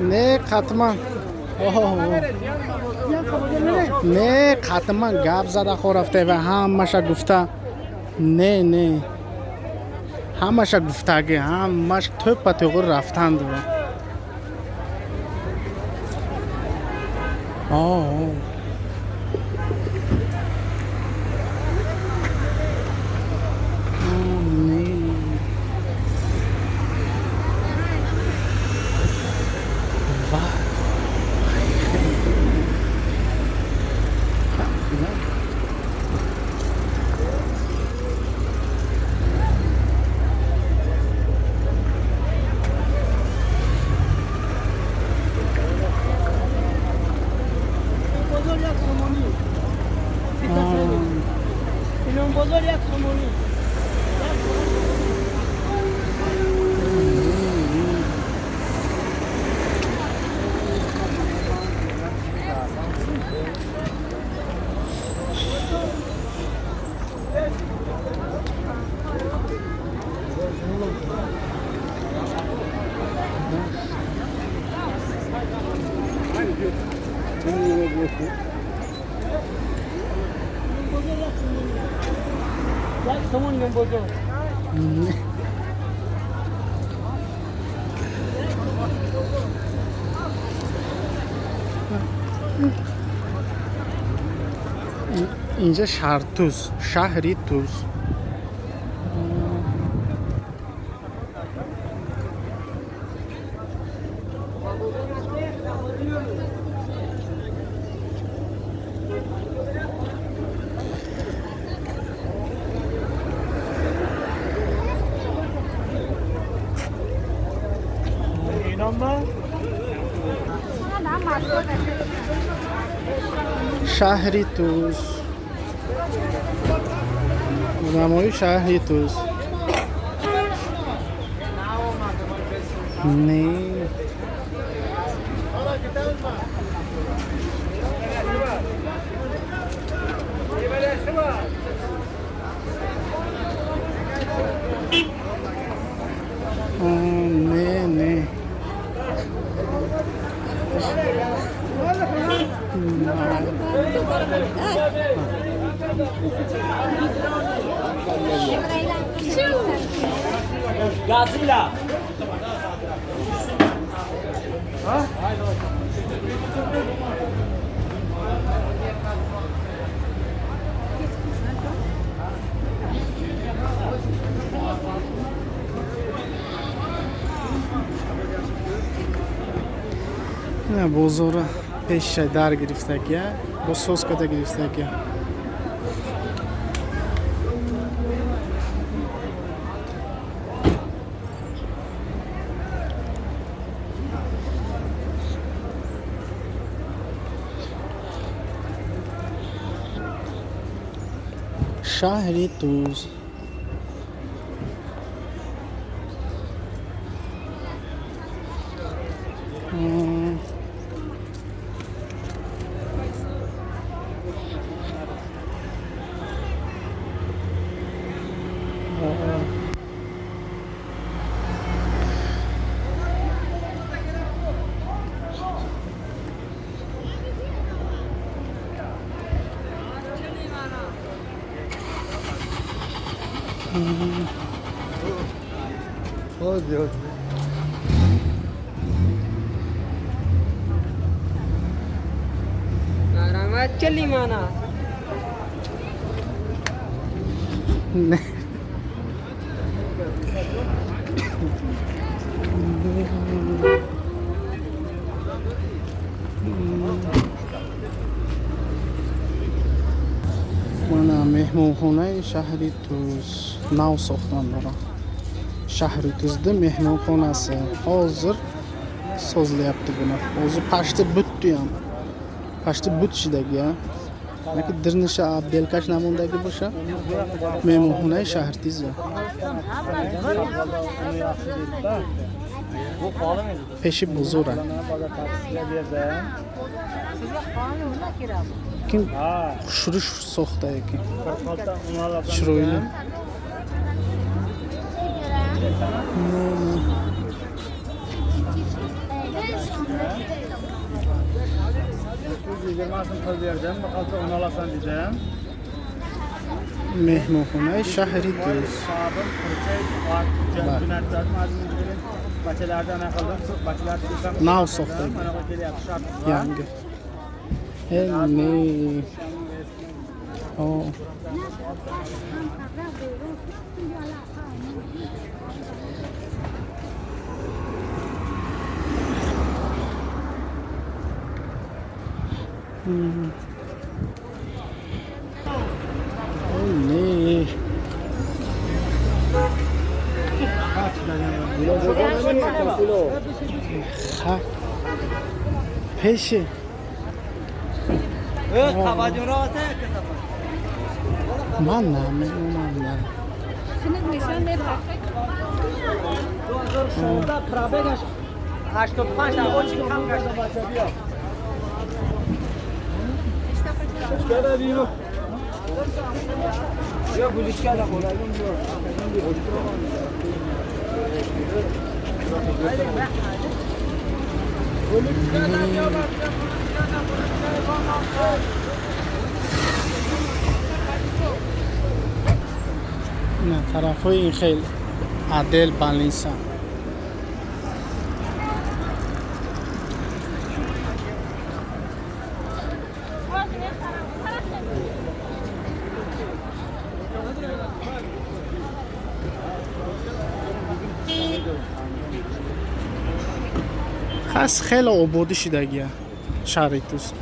نه قطما نه قطما گپ زده خو رفته و همش گفته نه همش گفتگی همش توپ تغور رفتند اینجا شهری توز شهری توز نمای شهری توز نه نه Gazila. نه بازار پیش در گرفتگیه با سس کده گرفتگیه شهری توز Dios. Naramat chali mana. نه من مهمونخانه شهری توز نو ساختن دارم شهری توزده مهمونخانه است حاضر سازلیابdi buni o'zi pashti butdi ham pashti but shidagi اگه درنش بیلکش نموندگی باشه مهمونخونه شهرتیز پیشی بزرگه که شروش سخته یکی شروعی مهمانخانه شهری دوست ناو ساخته یانگه هلی هلی خب پیشه من نه مهمونم نه نه طرف های این خیلی عدل بلنیسن خاص خیلی عبودی شدگیه شهری توست